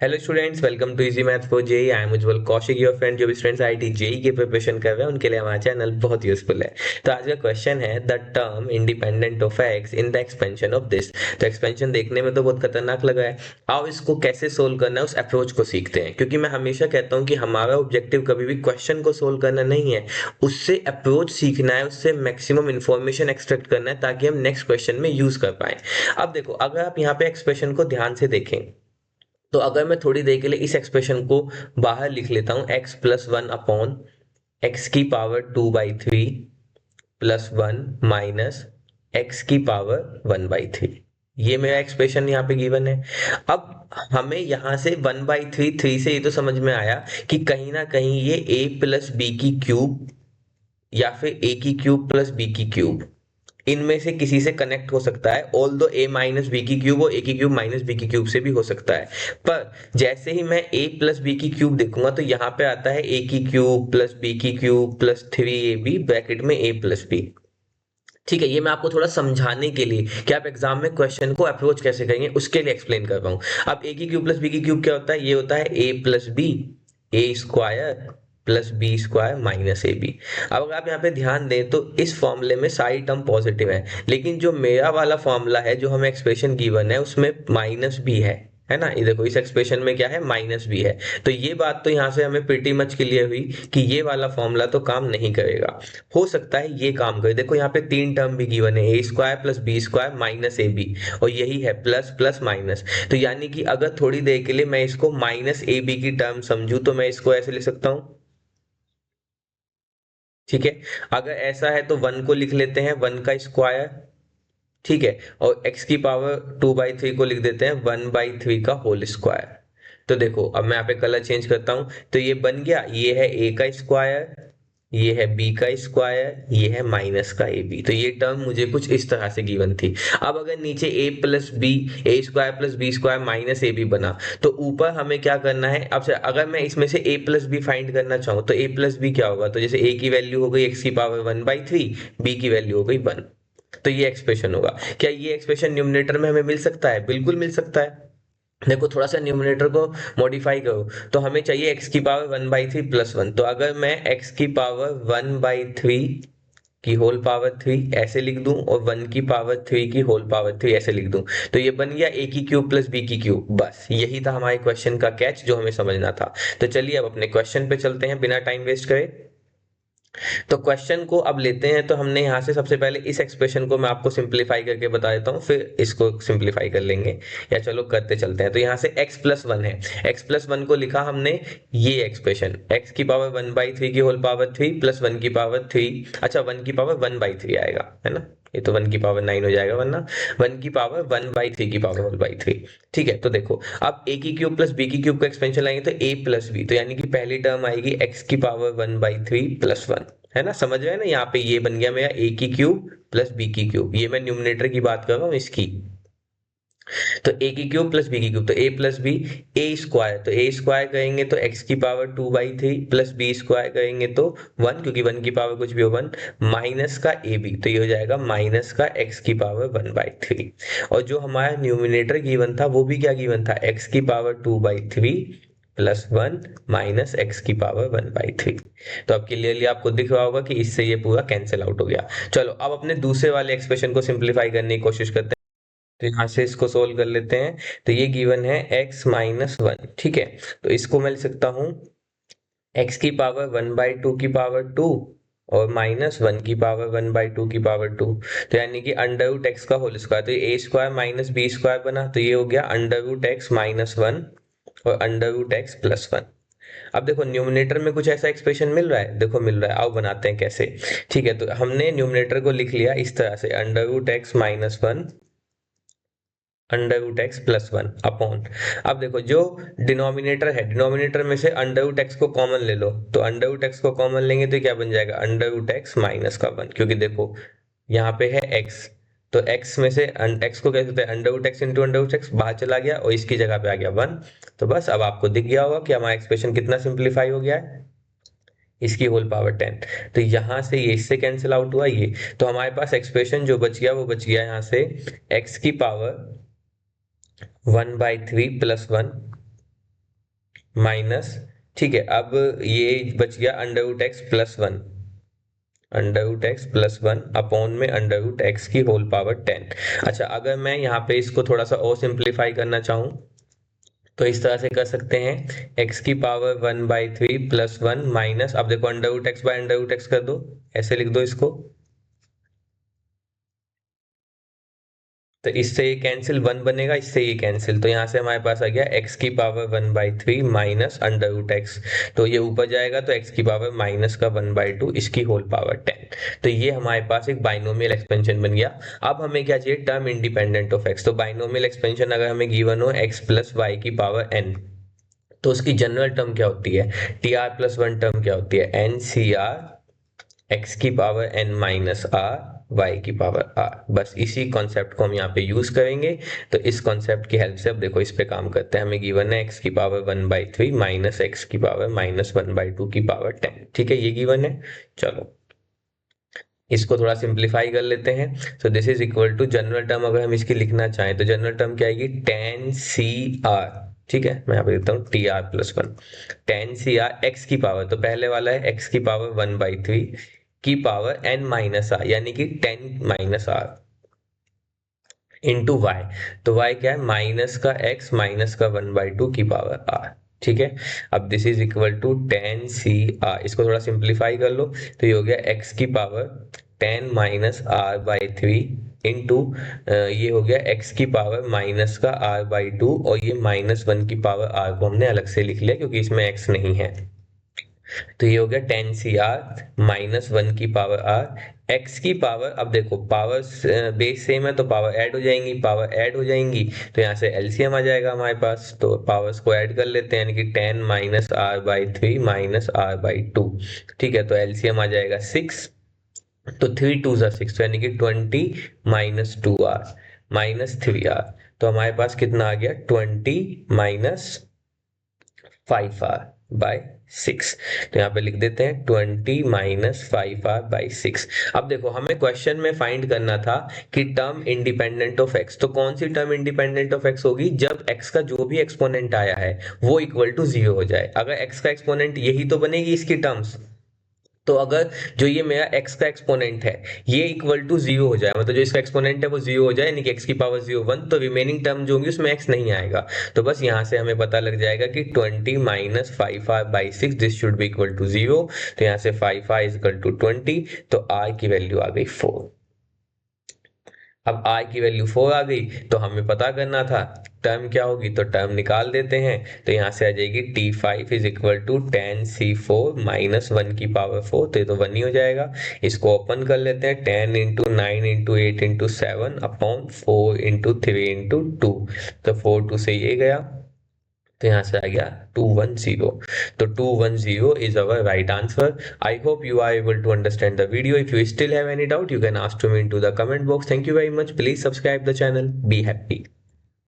Hello students, welcome to easy math for JEE. I am Ujjwal Kaushik, your friend. जो भी students IIT JEE की preparation कर रहे हैं उनके लिए हमारा चैनल बहुत यूजफुल है। तो आज का क्वेश्चन है the term independent of x in the expansion of this. तो एक्सपेंशन देखने में तो बहुत खतरनाक लगा है। आओ इसको कैसे सोल्व करना है उस अप्रोच को सीखते हैं, क्योंकि मैं हमेशा कहता हूँ कि हमारा ऑब्जेक्टिव कभी भी क्वेश्चन को सोल्व करना नहीं है, उससे अप्रोच सीखना है, उससे मैक्सिमम इन्फॉर्मेशन एक्सट्रैक्ट करना है ताकि हम नेक्स्ट क्वेश्चन में यूज कर पाए। अब देखो, अगर आप यहाँ पे एक्सप्रेशन को ध्यान से देखें तो अगर मैं थोड़ी देर के लिए इस एक्सप्रेशन को बाहर लिख लेता हूं, x plus one upon x की power 2/3 plus one minus x की पावर 1/3। ये मेरा एक्सप्रेशन यहाँ पे गिवन है। अब हमें यहाँ से 1/3 3 से ये तो समझ में आया कि कहीं ना कहीं ये a प्लस बी की क्यूब या फिर a की क्यूब प्लस b की क्यूब, इनमें से किसी से कनेक्ट हो सकता है। ऑल दो ए माइनस बी की क्यूब और ए की क्यूब माइनस बी की क्यूब से भी हो सकता है। पर जैसे ही मैं ए प्लस बी की क्यूब देखूंगा तो यहाँ पे आता है ए की क्यूब प्लस बी की क्यूब प्लस 3ab ब्रैकेट में ए प्लस बी। ठीक है, ये मैं आपको थोड़ा समझाने के लिए कि आप एग्जाम में क्वेश्चन को अप्रोच कैसे करेंगे उसके लिए एक्सप्लेन कर रहा हूँ। अब ए की क्यूब प्लस बी की क्यूब क्या होता है? ये होता है a plus B, A square plus B square minus A b. अब अगर आप यहाँ पे ध्यान दें तो इस फॉर्मूले में सारी टर्म पॉजिटिव है, लेकिन जो मेरा वाला फॉर्मूला है, जो हमें एक्सप्रेशन गिवन है, उसमें माइनस भी है ना। ये देखो, इस एक्सप्रेशन में क्या है? माइनस भी है। तो ये बात तो यहाँ से हमें प्रीटी मच क्लियर हुई कि ये वाला फॉर्मूला तो काम नहीं करेगा। हो सकता है ये काम करे। देखो यहाँ पे तीन टर्म भी गिवन है, a square plus B square minus A b, और यही है प्लस प्लस माइनस। तो यानी कि अगर थोड़ी देर के लिए मैं इसको माइनस ए बी की टर्म समझू तो मैं इसको ऐसे लिख सकता हूं। ठीक है, अगर ऐसा है तो वन को लिख लेते हैं वन का स्क्वायर। ठीक है, और x की पावर 2/3 को लिख देते हैं 1/3 का होल स्क्वायर। तो देखो, अब मैं यहाँ पे कलर चेंज करता हूं तो ये बन गया, ये है a का स्क्वायर, ये है b का स्क्वायर, ये है माइनस का ए बी। तो ये टर्म मुझे कुछ इस तरह से गिवन थी। अब अगर नीचे a plus B, A square plus B square minus A B बना, तो ऊपर हमें क्या करना है? अब से अगर मैं इसमें से a प्लस बी फाइंड करना चाहूँ तो a प्लस बी क्या होगा? तो जैसे a की वैल्यू हो गई x की पावर 1/3, b की वैल्यू हो गई 1। तो ये एक्सप्रेशन होगा। क्या ये एक्सप्रेशन न्यूमरेटर में हमें मिल सकता है? बिल्कुल मिल सकता है। देखो, थोड़ा सा न्यूमरेटर को मॉडिफाई करो तो हमें चाहिए x की पावर 1/3 प्लस 1। तो अगर मैं x की पावर 1/3 की होल पावर 3 ऐसे लिख दूं और 1 की पावर 3 की होल पावर 3 ऐसे लिख दूं, तो ये बन गया a की क्यूब प्लस b की क्यूब। बस यही था हमारे क्वेश्चन का कैच जो हमें समझना था। तो चलिए अब अपने क्वेश्चन पे चलते हैं बिना टाइम वेस्ट करे। तो क्वेश्चन को अब लेते हैं। तो हमने यहाँ से सबसे पहले इस एक्सप्रेशन को मैं आपको सिंप्लीफाई करके बता देता हूँ, फिर इसको सिंप्लीफाई कर लेंगे। या चलो करते चलते हैं। तो यहाँ से x प्लस वन है, x प्लस वन को लिखा हमने ये एक्सप्रेशन, x की पावर 1/3 की होल पावर 3 प्लस 1 की पावर 3, अच्छा 1 की पावर 1/3 आएगा, है ना। ये तो 1 की पावर 9 हो जाएगा वरना, 1 की पावर 1/3 की पावर होल बाई 3। ठीक है, तो देखो अब a की क्यूब प्लस b की क्यूब का एक्सपेंशन लाएंगे तो a प्लस b, तो यानी कि पहली टर्म आएगी x की पावर 1/3 प्लस 1, है ना। समझ रहे हैं ना, यहाँ पे ये बन गया मेरा a की क्यूब प्लस b की क्यूब। ये मैं न्यूमरेटर की बात कर रहा हूँ इसकी। तो a की क्यूब प्लस b की क्यूब, तो a plus B, a square, तो a स्क्वायर करेंगे तो x की पावर 2/3 प्लस b स्क्वायर करेंगे तो 1, क्योंकि 1 की पावर कुछ भी हो 1, माइनस का ए बी, तो ये हो जाएगा माइनस का x की पावर 1/3। और जो हमारा न्यूमिनेटर गिवन था वो भी क्या गिवन था? x की पावर 2/3 प्लस 1 माइनस एक्स की पावर 1/3। तो अब क्लियरली आपको दिख रहा होगा कि इससे ये पूरा कैंसिल आउट हो गया। चलो अब अपने दूसरे वाले एक्सप्रेशन को सिंप्लीफाई करने की कोशिश करते हैं। तो यहाँ से इसको सोल्व कर लेते हैं। तो ये गिवन है x माइनस वन। ठीक है, तो इसको मैं लिख सकता हूँ x की पावर 1/2 की पावर 2 और माइनस 1 की पावर 1/2 की पावर 2। तो यानी कि अंडर रूट एक्स का होल स्क्वायर, तो ये a स्क्वायर माइनस बी स्क्वायर बना, तो ये हो गया under root X minus one और अंडर रूट एक्स प्लस 1। अब देखो न्यूमरेटर में कुछ ऐसा एक्सप्रेशन मिल रहा है, देखो मिल रहा है। आओ बनाते हैं कैसे। ठीक है, तो हमने न्यूमरेटर को लिख लिया इस तरह से, under root X minus one under root X plus 1 upon. अब देखो जो डिनोमिनेटर है, डिनोमिनेटर में से अंडर रूट एक्स को कॉमन ले लो, तो अंडर रूट एक्स को कॉमन लेंगे तो क्या बन जाएगा? अंडर रूट एक्स माइनस का 1, क्योंकि देखो यहाँ पे है x, तो x में से x को कैसे होता है? Under root X into under root X, बाहर चला गया और इसकी जगह पे आ गया 1। तो बस अब आपको दिख गया होगा कि हमारा एक्सप्रेशन कितना सिंप्लीफाई हो गया है, इसकी होल पावर 10। तो यहाँ से ये इससे कैंसिल आउट हुआ ये, तो हमारे पास एक्सप्रेशन जो बच गया वो बच गया यहाँ से x की पावर 1/3 प्लस 1 माइनस, ठीक है, अब ये बच गया under root X plus one, under root X plus one upon में अंडर रूट एक्स की होल पावर 10। अच्छा, अगर मैं यहाँ पे इसको थोड़ा सा और सिंप्लीफाई करना चाहूँ तो इस तरह से कर सकते हैं, x की पावर 1/3 प्लस वन माइनस, अब देखो under root X by under root X कर दो, ऐसे लिख दो इसको, तो इससे ये कैंसिल, वन बनेगा, इससे ये कैंसिल, तो यहाँ से हमारे पास आ गया x की power 1/3 minus under root X, तो ये ऊपर जाएगा तो x की पावर माइनस का 1/2 इसकी होल पावर 10। तो ये हमारे पास एक बाइनोमियल एक्सपेंशन बन गया। अब हमें क्या चाहिए, टर्म इंडिपेंडेंट ऑफ x। तो बाइनोमियल एक्सपेंशन अगर हमें गिवन हो x प्लस वाई की पावर n, तो उसकी जनरल टर्म क्या होती है, t r plus one term क्या होती है, एन सी आर एक्स की power n minus r y की पावर आर। बस इसी कॉन्सेप्ट को हम यहाँ पे यूज करेंगे। तो इस कॉन्सेप्ट की हेल्प से अब देखो इस पे काम करते हैं। हमें गिवन है x की पावर 1/3 माइनस एक्स की पावर माइनस 1/2 की पावर 10, ठीक है, ये गिवन है। चलो इसको थोड़ा सिंप्लीफाई कर लेते हैं। So this is equal to general term, अगर हम इसकी लिखना चाहें तो जनरल टर्म क्या आएगी, टेन सी आर, ठीक है, मैं यहाँ पे लिखता हूँ t r plus one, ten C r x की पावर, तो पहले वाला है एक्स की पावर 1/3 की पावर n माइनस आर, यानी कि 10 माइनस आर इंटू वाई। तो वाई क्या है, माइनस का एक्स माइनस का 1/2 की पावर आर, ठीक है। अब this is equal to 10 CR, इसको थोड़ा सिंप्लीफाई कर लो तो ये हो गया x की पावर 10 - r/3 इंटू ये हो गया x की पावर माइनस का r/2, और ये -1 की पावर r को हमने अलग से लिख लिया क्योंकि इसमें x नहीं है। तो ये हो गया 10 CR माइनस वन की पावर आर एक्स की पावर। अब देखो पावर बेस सेम है तो पावर ऐड हो जाएंगी, पावर ऐड हो जाएंगी तो यहाँ से एलसीएम आ जाएगा हमारे पास, तो पावर्स को ऐड कर लेते हैं, यानी कि 10 - r/3 माइनस r/2, ठीक है, तो एलसीएम आ जाएगा 6, तो 3 2 ज़ा 6, तो यानी कि 20 - 2r माइनस 3r, तो हमारे पास कितना आ गया, 20 - 5r/6। तो यहाँ पे लिख देते हैं 20 - 5r/6। अब देखो हमें क्वेश्चन में फाइंड करना था कि टर्म इंडिपेंडेंट ऑफ x, तो कौन सी टर्म इंडिपेंडेंट ऑफ x होगी, जब x का जो भी एक्सपोनेंट आया है वो इक्वल टू 0 हो जाए। अगर x का एक्सपोनेंट यही तो बनेगी इसकी टर्म्स, तो अगर जो ये मेरा x का एक्सपोनेंट है ये इक्वल टू 0 हो जाए, मतलब जो इसका एक्सपोनेंट है वो 0 हो जाए, यानी कि x की पावर 0 1, तो रिमेनिंग टर्म जो होंगी उसमें x नहीं आएगा। तो बस यहाँ से हमें पता लग जाएगा कि 20 - 5r/6 this should be equal to 0। तो यहाँ से 5r इज इक्वल टू 20, तो r की वैल्यू आ गई 4। अब r की वैल्यू 4 आ गई तो हमें पता करना था टर्म क्या होगी, तो टर्म निकाल देते हैं। तो यहाँ से आ जाएगी T5 is equal to 10 C4 minus 1 की पावर 4, तो ये तो 1 ही हो जाएगा। इसको ओपन कर लेते हैं, 10 × 9 × 8 × 7 अपॉन 4 × 3 × 2, तो 4 2 से ये गया, तो यहाँ से आ गया 210। तो 210 is our right answer. I hope you are able to understand the video. If you still have any doubt, you can ask to me into the comment box. Thank you very much. Please subscribe the channel. Be happy.